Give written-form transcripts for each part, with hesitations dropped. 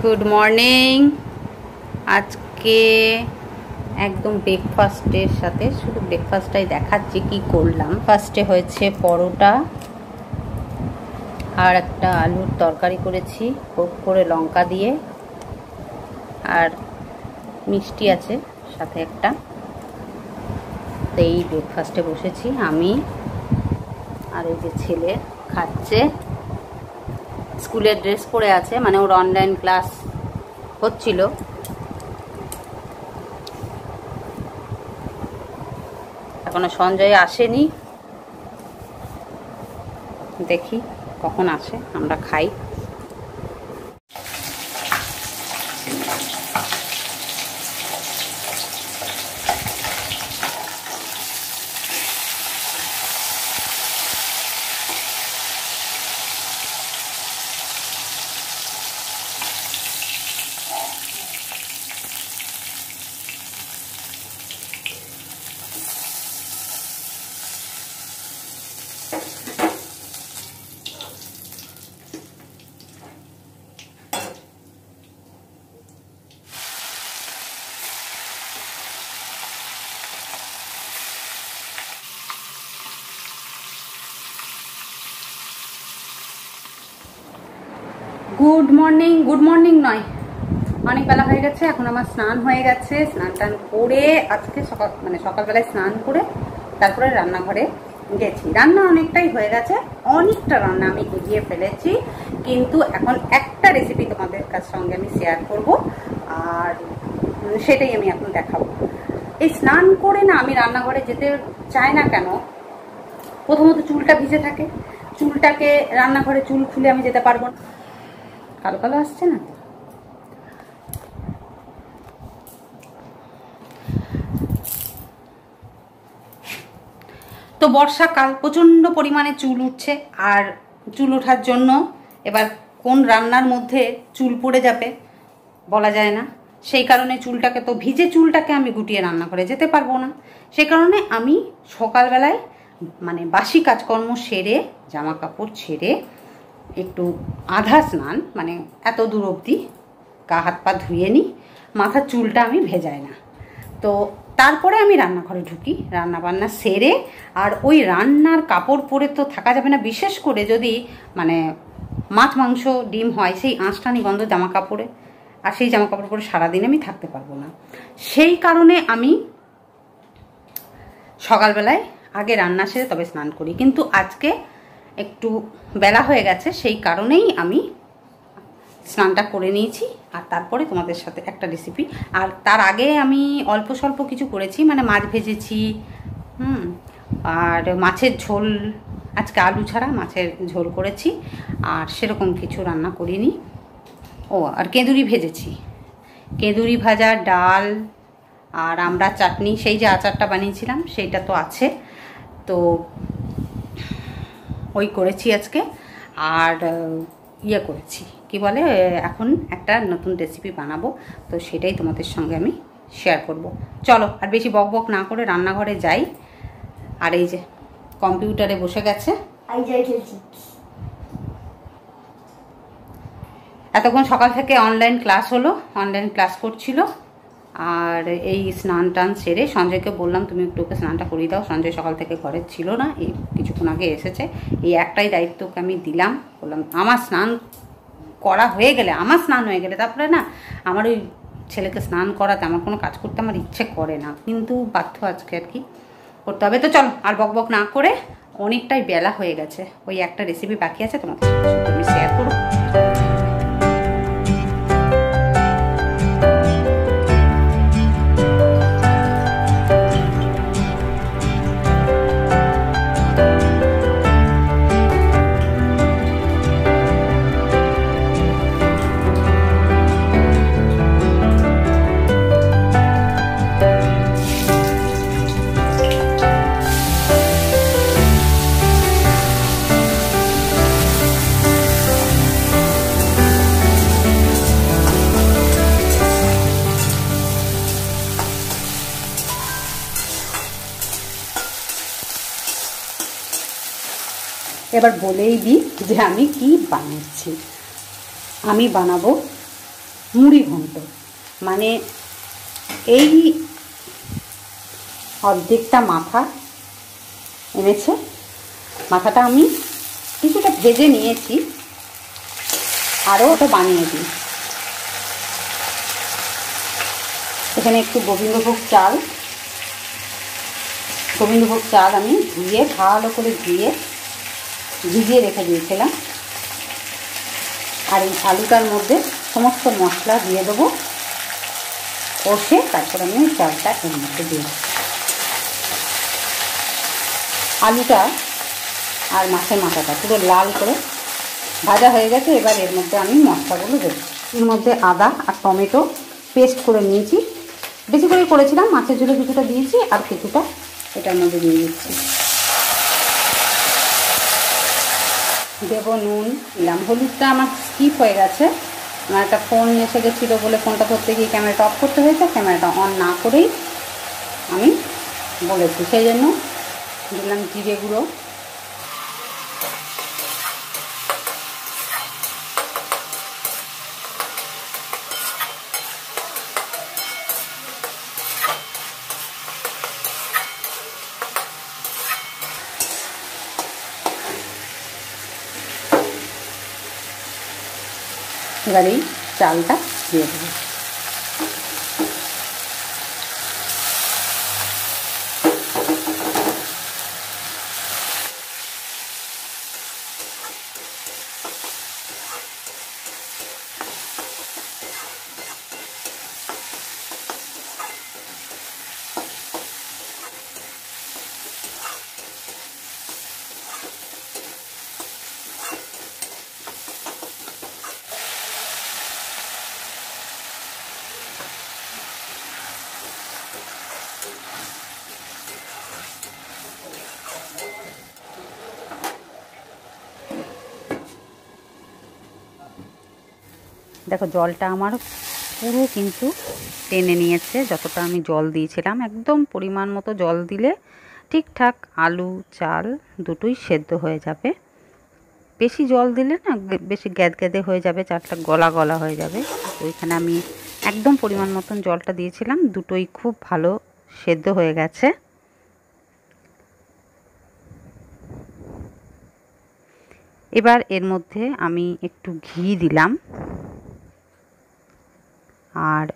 Good morning. আজকে একদম ব্রেকফাস্টের সাথে শুধু ব্রেকফাস্টটাই দেখাচ্ছি কি করলাম। ফার্স্টে হয়েছে পরোটা আর একটা আলুর তরকারি করেছি কোট করে লঙ্কা দিয়ে, আর মিষ্টি আছে সাথে একটা। তো এই ব্রেকফাস্টে বসেছি আমি, আর এই যে ছেলে খাচ্ছে। স্কুলের ড্রেস পরে আছে, মানে ওর অনলাইন ক্লাস হচ্ছিল। এখনো সঞ্জয় আসেনি, দেখি কখন আসে, আমরা খাই। গুড মর্নিং, গুড মর্নিং নয়, অনেক বেলা হয়ে গেছে। এখন আমার স্নান হয়ে গেছে, স্নান টান করে আজকে সকালবেলায় স্নান করে তারপরে রান্নাঘরে গেছি। রান্না অনেকটাই হয়ে গেছে, অনেকটা রান্না আমি এগিয়ে ফেলেছি, কিন্তু এখন একটা রেসিপি তোমাদের সঙ্গে আমি শেয়ার করব, আর সেটাই আমি এখন দেখাবো। এই স্নান করে না আমি রান্নাঘরে যেতে চাই না কেন, প্রথমত চুলটা ভিজে থাকে, চুলটাকে রান্নাঘরে চুল খুলে আমি যেতে পারবো না। কালো কালো আসছে না তো বর্ষাকাল, প্রচন্ড পরিমাণে চুল উঠছে, আর চুল ওঠার জন্য এবার কোন রান্নার মধ্যে চুল পড়ে যাবে বলা যায় না। সেই কারণে চুলটাকে, তো ভিজে চুলটাকে আমি গুটিয়ে রান্না করে যেতে পারবো না। সেই কারণে আমি সকালবেলায় মানে বাসি কাজকর্ম সেরে, জামা কাপড় ছেড়ে, একটু আধা স্নান, মানে এত দূর অবধি গা হাত পা ধুয়ে নিই, মাথার চুলটা আমি ভেজাই না। তো তারপরে আমি রান্নাঘরে ঢুকি, রান্না বান্না সেরে। আর ওই রান্নার কাপড় পরে তো থাকা যাবে না, বিশেষ করে যদি মানে মাছ মাংস ডিম হয়, সেই আঁশটানি গন্ধ জামা কাপড়ে, আর সেই জামা কাপড় পরে সারাদিন আমি থাকতে পারবো না। সেই কারণে আমি সকালবেলায় আগে রান্না সেরে তবে স্নান করি, কিন্তু আজকে একটু বেলা হয়ে গেছে, সেই কারণেই আমি স্নানটা করে নিয়েছি। আর তারপরে তোমাদের সাথে একটা রেসিপি, আর তার আগে আমি অল্প স্বল্প কিছু করেছি, মানে মাছ ভেজেছি, আর মাছের ঝোল, আজকে আলু ছাড়া মাছের ঝোল করেছি, আর সেরকম কিছু রান্না করিনি। ও আর কেঁদুরি ভেজেছি, কেঁদুরি ভাজা, ডাল, আর আমরা চাটনি, সেই যে আচারটা বানিয়েছিলাম সেইটা তো আছে, তো ওই করেছি আজকে। আর ইয়ে করেছি, কি বলে, এখন একটা নতুন রেসিপি বানাবো, তো সেটাই তোমাদের সঙ্গে আমি শেয়ার করব। চলো আর বেশি বক বক না করে রান্নাঘরে যাই। আর এই যে কম্পিউটারে বসে গেছে, এতক্ষণ সকাল থেকে অনলাইন ক্লাস হলো, অনলাইন ক্লাস করছিল। আর এই স্নান টান সেরে সঞ্জয়কে বললাম তুমি একটু ওকে স্নানটা করিয়ে দাও। সঞ্জয় সকাল থেকে ঘরে ছিল না, এই কিছুক্ষণ আগে এসেছে। এই একটাই দায়িত্বকে আমি দিলাম, বললাম আমার স্নান করা হয়ে গেলে, আমার স্নান হয়ে গেলে তারপরে না আমার ওই ছেলেকে স্নান করাতে আমার কোনো কাজ করতে আমার ইচ্ছে করে না, কিন্তু বাধ্য আজকে আর কি করতে হবে। তো চলো আর বক বক না করে, অনেকটাই বেলা হয়ে গেছে, ওই একটা রেসিপি বাকি আছে তোমাদের সাথে আমি শেয়ার করবো। এবার বলেই দিই যে আমি কি বানাচ্ছি। আমি বানাবো মুড়ি ঘন্ট, মানে এই অর্ধেকটা মাথা এনেছে। মাথাটা আমি কিছুটা ভেজে নিয়েছি, আরও ওটা বানিয়ে দিই। এখানে একটু গোবিন্দভোগ চাল আমি ধুয়ে ভালো করে ভিজিয়ে রেখে দিয়েছিলাম। আর এই আলুটার মধ্যে সমস্ত মশলা দিয়ে দেবো, কষে তারপর আমি ওই চালটা এর মধ্যে দিই। আলুটা আর মাছের মাথাটা পুরো লাল করে ভাজা হয়ে গেছে। এবার এর মধ্যে আমি মশলাগুলো দেবো। এর মধ্যে আদা আর টমেটো পেস্ট করে নিয়েছি, বেশি করে করেছিলাম, মাছের ঝোলে কিছুটা দিয়েছি আর কিছুটা এটার মধ্যে দিয়ে দিচ্ছি। দেবো নুন, দিলাম। হলুদটা আমার স্কিপ হয়ে গেছে, আমার একটা ফোন এসে গেছিলো বলে ফোনটা ধরতে গিয়ে ক্যামেরাটা অফ করতে হয়েছে। ক্যামেরাটা অন না করেই আমি বলেছি, সেই জন্য দিলাম জিরে গুঁড়ো, এবার এই চালটা দিয়ে দেবো। দেখো জলটা আমার পুরো কিন্তু টেনে নিয়েছে, যতটা আমি জল দিয়েছিলাম। একদম পরিমাণ মতো জল দিলে ঠিকঠাক আলু চাল দুটোই সেদ্ধ হয়ে যাবে। বেশি জল দিলে না বেশি গ্যাদগ্যাদে হয়ে যাবে, চালটা গলা গলা হয়ে যাবে। তো এখানে আমি একদম পরিমাণ মতন জলটা দিয়েছিলাম, দুটোই খুব ভালো সেদ্ধ হয়ে গেছে। এবার এর মধ্যে আমি একটু ঘি দিলাম আর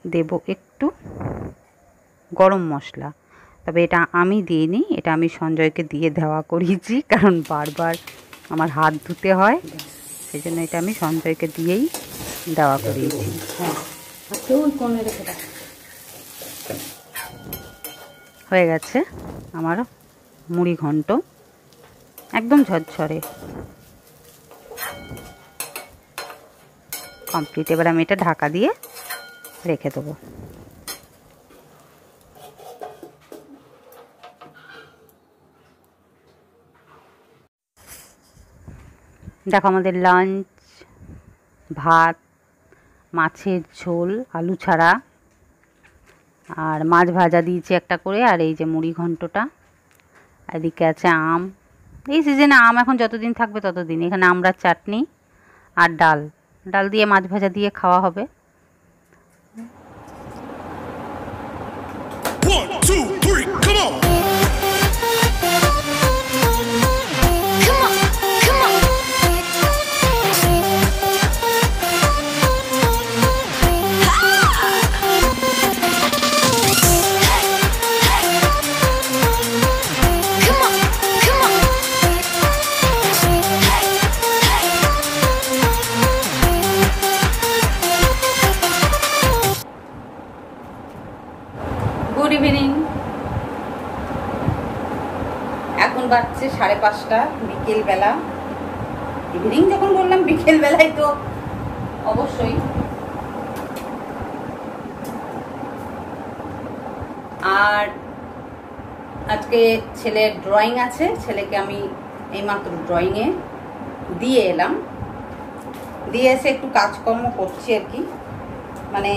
দেব একটু গরম মশলা। তবে এটা আমি দিইনি, এটা আমি সঞ্জয়কে দিয়ে দেওয়া করিয়েছি, কারণ বারবার আমার হাত ধুতে হয়, সেই জন্য এটা আমি সঞ্জয়কে দিয়েই দেওয়া করিয়েছি। হয়ে গেছে আমার মুড়ি ঘন্ট, একদম ঝরঝরে কমপ্লিট। এবার আমি এটা ঢাকা দিয়ে রেখে দেবো। দেখো আমাদের লাঞ্চ, ভাত, মাছের ঝোল আলু ছাড়া, আর মাছ ভাজা দিয়েছি একটা করে, আর এই যে মুড়ি ঘন্টটা। এদিকে আছে আম, এই সিজনে আম এখন যতদিন থাকবে ততদিন। এখানে আমড়ার চাটনি আর ডাল দিয়ে মাছ ভাজা দিয়ে খাওয়া হবে। 1, 2, 3, come on! Good evening. এখন বাজছে 5:30 বিকেলবেলা। ইভিনিং যখন বললাম বিকেলবেলায় তো অবশ্যই। আর আজকে ছেলের ড্রয়িং আছে, ছেলেকে আমি এইমাত্র ড্রয়িংয়ে দিয়ে এলাম, দিয়ে এসে একটু কাজকর্ম করছি আর কি। মানে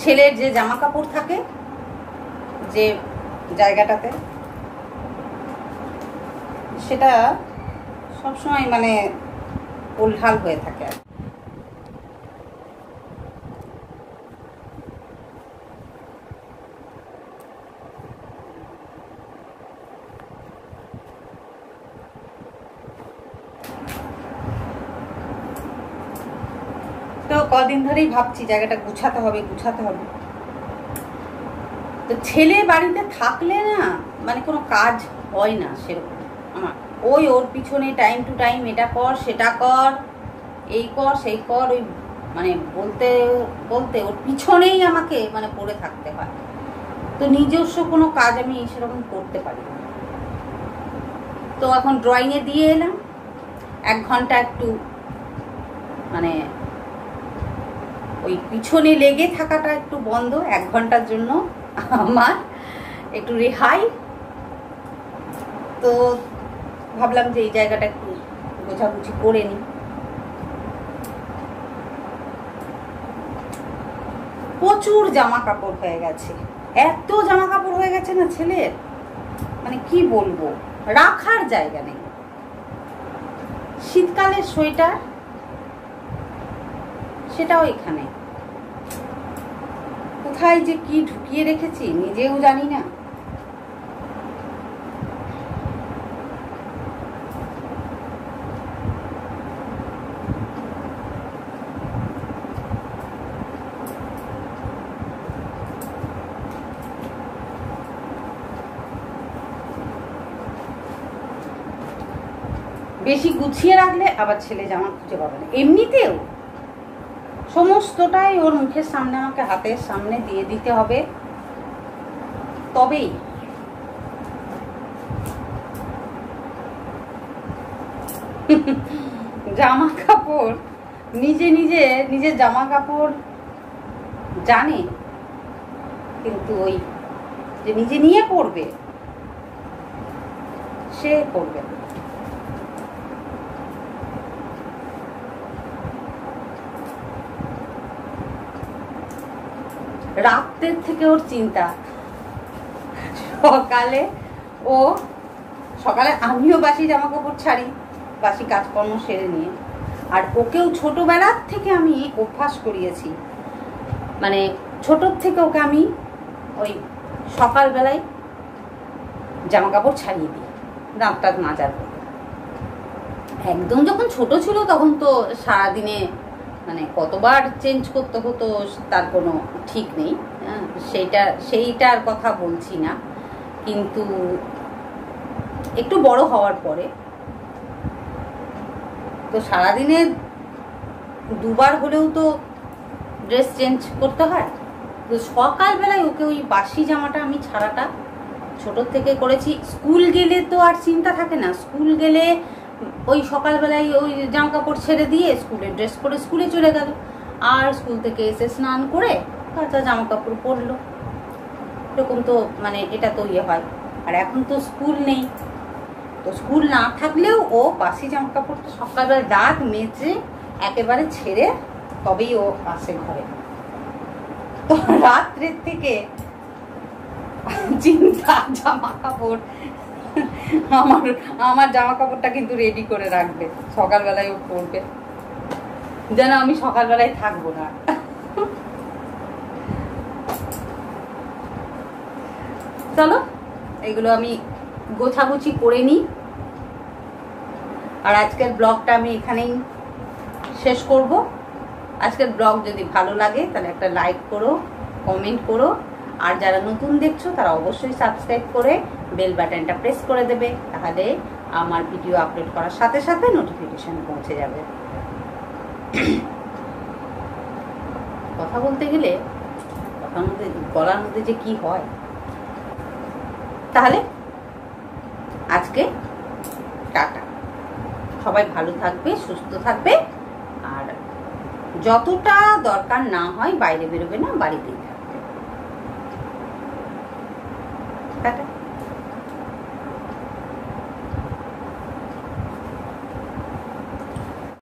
ছেলের যে জামা কাপড় থাকে যে জায়গাটাতে, সেটা সবসময় মানে ওলঢাল হয়ে থাকে। কদিন ধরেই ভাবছি জায়গাটা গুছাতে হবে। তো ছেলে বাড়িতে থাকলে না মানে কোনো কাজ হয় না সেরকম আমার। ওর পিছনে টাইম টু টাইম এটা কর সেটা কর, এই কর সেই কর, ওই মানে বলতে বলতে ওর পিছনেই আমাকে মানে পড়ে থাকতে হয়। তো নিজস্ব কোনো কাজ আমি সেরকম করতে পারি না। তো এখন ড্রয়িংয়ে দিয়ে এলাম, 1 ঘন্টা একটু মানে ওই পিছনে লেগে থাকাটা একটু বন্ধ, 1 ঘন্টার জন্য আমার একটু রেহাই। তো ভাবলাম যে এই জায়গাটা একটু গোছাগুছি করে নিই। প্রচুর জামা কাপড় হয়ে গেছে, এত জামা কাপড় হয়ে গেছে না ছেলের, মানে কি বলবো, রাখার জায়গা নেই। শীতকালের সোয়েটার সেটাও এখানে, কোথায় যে কি ঢুকিয়ে রেখেছি নিজেও জানি না। বেশি গুছিয়ে রাখলে আবার ছেলে জামা খুঁজে পাবে না। এমনিতেও সমস্তটাই ওর মুখের সামনে, আমাকে হাতের সামনে দিয়ে দিতে হবে, তবেই। জামা কাপড় নিজের জামা কাপড় জানে, কিন্তু ওই যে নিজে নিয়ে পড়বে সে পড়বে না। রাতের থেকে ওর চিন্তা, সকালে আমিও বাসি জামা কাপড় ছাড়ি, বাসি কাজকর্ম সেরে নিয়ে। আর ওকেও ছোটবেলার থেকে আমি অভ্যাস করিয়েছি, মানে ছোটোর থেকে ওকে আমি ওই সকালবেলায় জামা কাপড় ছাড়িয়ে দিই দাঁত টাত মাজার পরে। একদম যখন ছোট ছিল তখন তো সারাদিনে মানে কতবার চেঞ্জ করতে হতো তার কোনো ঠিক নেই, সেইটার কথা বলছি না। কিন্তু একটু বড় হওয়ার পরে তো সারাদিনে 2 বার হলেও তো ড্রেস চেঞ্জ করতে হয়। তো সকালবেলায় ওকে ওই বাসি জামাটা আমি ছাড়াটা ছোটোর থেকে করেছি। স্কুল গেলে তো আর চিন্তা থাকে না, স্কুল গেলে ওই সকালবেলায় ওই জামা কাপড় ছেড়ে দিয়ে স্কুলের ড্রেস পরে স্কুলে চলে গেল, আর স্কুল থেকে এসে স্নান করে তারপর জামা কাপড় পরলো, এরকম তো মানে এটা তো ইয়ে হয়। আর এখন তো স্কুল নেই, তো স্কুল না থাকলেও ও বাসি জামা কাপড়টা সকালবেলা দাঁত মেজে একেবারে ছেড়ে তবেই ও আসে ঘরে। তো রাত্রের থেকে চিন্তা, জামা কাপড় আমার জামা কাপড়টা কিন্তু রেডি করে রাখবে, সকালবেলায় ও পরবে, যেন আমি সকালবেলায় থাকবো না। চলো এগুলো আমি গোছাগুছি করে নিই। আর আজকের ব্লগটা আমি এখানেই শেষ করব। আজকের ব্লগ যদি ভালো লাগে তাহলে একটা লাইক করো, কমেন্ট করো, আর যারা নতুন দেখছো তারা অবশ্যই সাবস্ক্রাইব করে বেল বাটনটা প্রেস করে দেবে, তাহলে আমার ভিডিও আপলোড করার সাথে সাথে নোটিফিকেশন পৌঁছে যাবে। কথা বলতে গেলে গলার মধ্যে যে কি হয়। তাহলে আজকে টাটা, সবাই ভালো থাকবে, সুস্থ থাকবে, আর যতটা দরকার না হয় বাইরে বেরোবে না, বাড়িতেই থাকবে। টাটা।